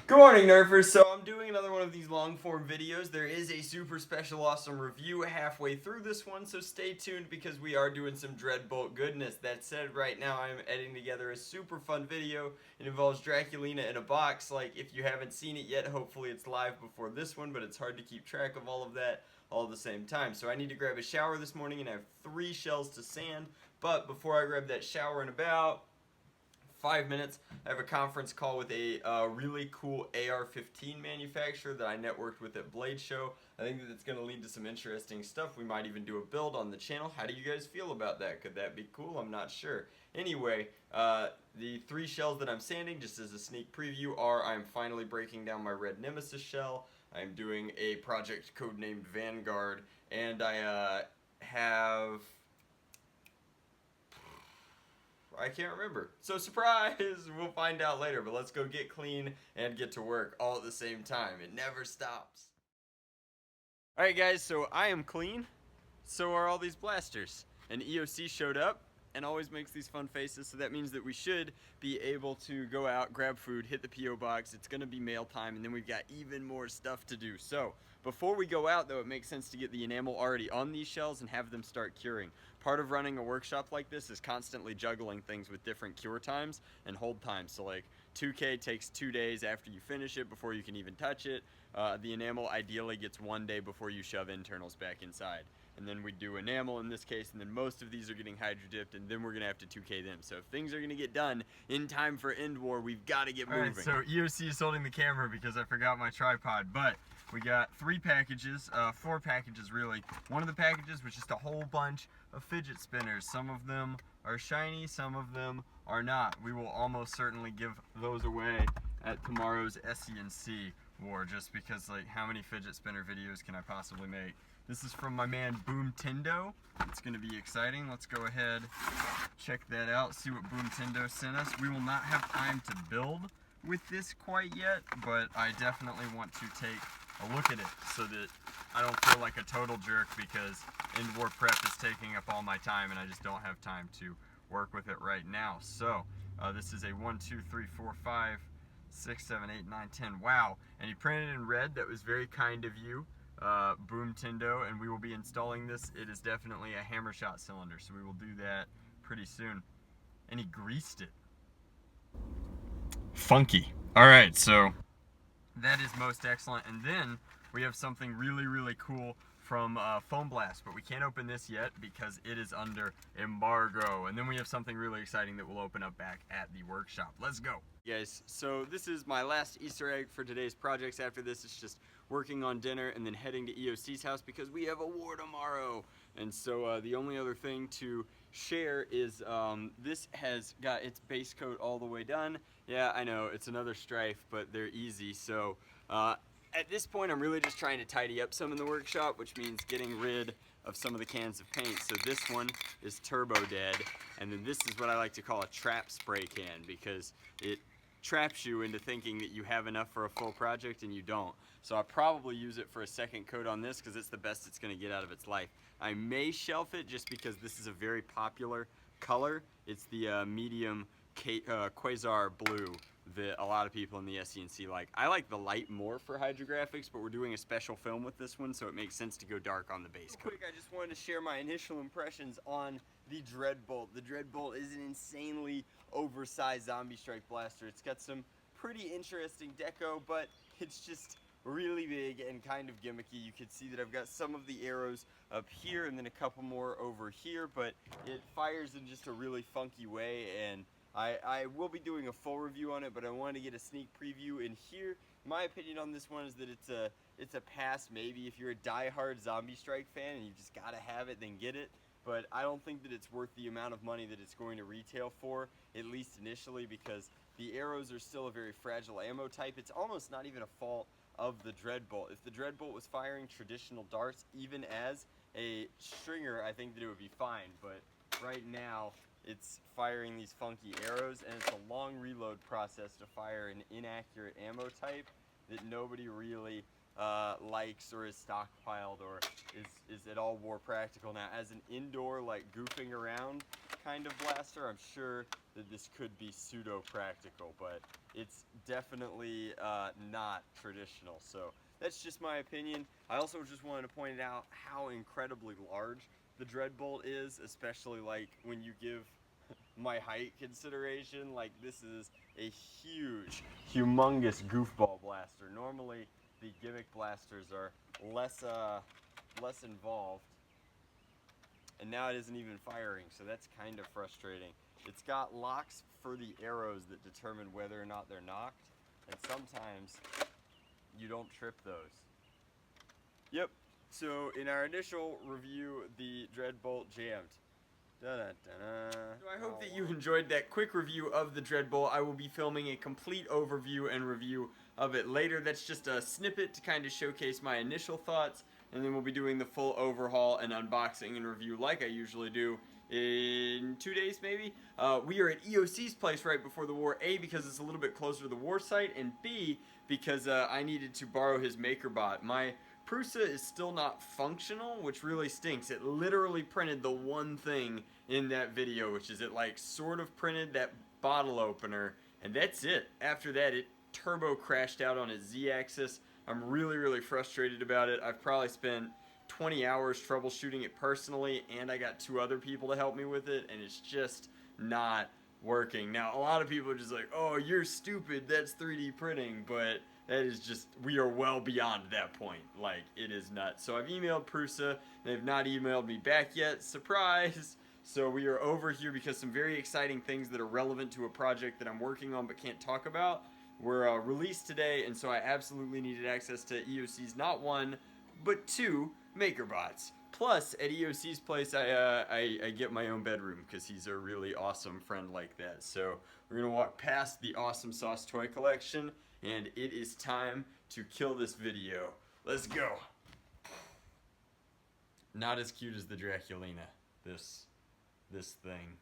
Good morning, Nerfers. So I'm doing another one of these long form videos. There is a super special awesome review halfway through this one, so stay tuned because we are doing some Dreadbolt goodness. That said, right now I'm editing together a super fun video. It involves Draculina in a box. Like, if you haven't seen it yet, hopefully it's live before this one, but it's hard to keep track of all of that all at the same time. So I need to grab a shower this morning and I have 3 shells to sand. But before I grab that shower in about 5 minutes, I have a conference call with a really cool AR-15 manufacturer that I networked with at Blade Show. I think that it's going to lead to some interesting stuff. We might even do a build on the channel. How do you guys feel about that? Could that be cool? I'm not sure. Anyway, the 3 shells that I'm sanding, just as a sneak preview, are I'm finally breaking down my Red Nemesis shell. I'm doing a project codenamed Vanguard, and I have... I can't remember. So surprise! We'll find out later, but let's go get clean and get to work all at the same time. It never stops. Alright guys, so I am clean. So are all these blasters. And EOC showed up and always makes these fun faces, so that means that we should be able to go out, grab food, hit the P.O. box. It's gonna be mail time, and then we've got even more stuff to do. So before we go out though, it makes sense to get the enamel already on these shells and have them start curing. Part of running a workshop like this is constantly juggling things with different cure times and hold times. So like 2K takes 2 days after you finish it before you can even touch it. The enamel ideally gets 1 day before you shove internals back inside. And then we do enamel in this case, and then most of these are getting hydro dipped, and then we're gonna have to 2K them. So if things are gonna get done in time for End War, we've got to get moving. Alright, so EOC is holding the camera because I forgot my tripod, but we got 3 packages, 4 packages really. One of the packages was just a whole bunch of fidget spinners. Some of them are shiny, some of them are not. We will almost certainly give those away at tomorrow's SE&C war, just because, like, how many fidget spinner videos can I possibly make? This is from my man Boom Tindo. It's going to be exciting. Let's go ahead, check that out, see what Boom Tindo sent us. We will not have time to build with this quite yet, but I definitely want to take a look at it so that I don't feel like a total jerk because End War prep is taking up all my time and I just don't have time to work with it right now. So this is a 1, 2, 3, 4, 5, 6, 7, 8, 9, 10. Wow. And he printed in red. That was very kind of you, Boom Tindo, and we will be installing this. It is definitely a hammer shot cylinder, so we will do that pretty soon. And he greased it. Funky. Alright, so that is most excellent. And then we have something really, really cool from Foam Blast, but we can't open this yet because it is under embargo. And then we have something really exciting that will open up back at the workshop. Let's go. Guys, so this is my last Easter egg for today's projects. After this, it's just working on dinner and then heading to EOC's house because we have a war tomorrow. And so the only other thing to share is this has got its base coat all the way done. Yeah, I know, it's another strife, but they're easy. So at this point, I'm really just trying to tidy up some in the workshop, which means getting rid of some of the cans of paint. So this one is turbo dead, and then this is what I like to call a trap spray can because it traps you into thinking that you have enough for a full project and you don't. So I'll probably use it for a second coat on this because it's the best it's going to get out of its life. I may shelf it just because this is a very popular color. It's the medium Quasar blue that a lot of people in the SE&C like. I like the light more for hydrographics, but we're doing a special film with this one, so it makes sense to go dark on the base coat. Real quick, I just wanted to share my initial impressions on the Dreadbolt. The Dreadbolt is an insanely oversized zombie strike blaster. It's got some pretty interesting deco, but it's just really big and kind of gimmicky. You can see that I've got some of the arrows up here and then a couple more over here, but it fires in just a really funky way, and I will be doing a full review on it, but I wanted to get a sneak preview in here. My opinion on this one is that it's a pass maybe. If you're a die-hard Zombie Strike fan and you just gotta have it, then get it. But I don't think that it's worth the amount of money that it's going to retail for, at least initially, because the arrows are still a very fragile ammo type. It's almost not even a fault of the Dreadbolt. If the Dreadbolt was firing traditional darts, even as a stringer, I think that it would be fine. But right now, it's firing these funky arrows, and it's a long reload process to fire an inaccurate ammo type that nobody really likes or is stockpiled or is at all war practical. Now, as an indoor, like, goofing around kind of blaster. I'm sure that this could be pseudo-practical, but it's definitely not traditional. So that's just my opinion. I also just wanted to point out how incredibly large the Dreadbolt is, especially like when you give my height consideration. Like, this is a huge, humongous goofball blaster. Normally the gimmick blasters are less involved, and now it isn't even firing, so that's kind of frustrating. It's got locks for the arrows that determine whether or not they're knocked, and sometimes you don't trip those. Yep, so in our initial review, the Dreadbolt jammed. So I hope that you enjoyed that quick review of the Dreadbolt. I will be filming a complete overview and review of it later. That's just a snippet to kind of showcase my initial thoughts, and then we'll be doing the full overhaul and unboxing and review like I usually do in 2 days maybe. We are at EOC's place right before the war, A, because it's a little bit closer to the war site, and B, because I needed to borrow his MakerBot. My Prusa is still not functional, which really stinks. It literally printed the one thing in that video, which is it like sort of printed that bottle opener, and that's it. After that, it turbo crashed out on its Z-axis. I'm really frustrated about it. I've probably spent 20 hours troubleshooting it personally, and I got 2 other people to help me with it, and it's just not working. Now, a lot of people are just like, oh, you're stupid, that's 3D printing, but that is just, we are well beyond that point. Like, it is nuts. So I've emailed Prusa. They've not emailed me back yet. Surprise! So we are over here because some very exciting things that are relevant to a project that I'm working on but can't talk about were released today, and so I absolutely needed access to EOC's not 1, but 2 MakerBots. Plus, at EOC's place, I get my own bedroom because he's a really awesome friend like that. So we're going to walk past the Awesome Sauce toy collection, and it is time to kill this video. Let's go. Not as cute as the Draculina, this thing.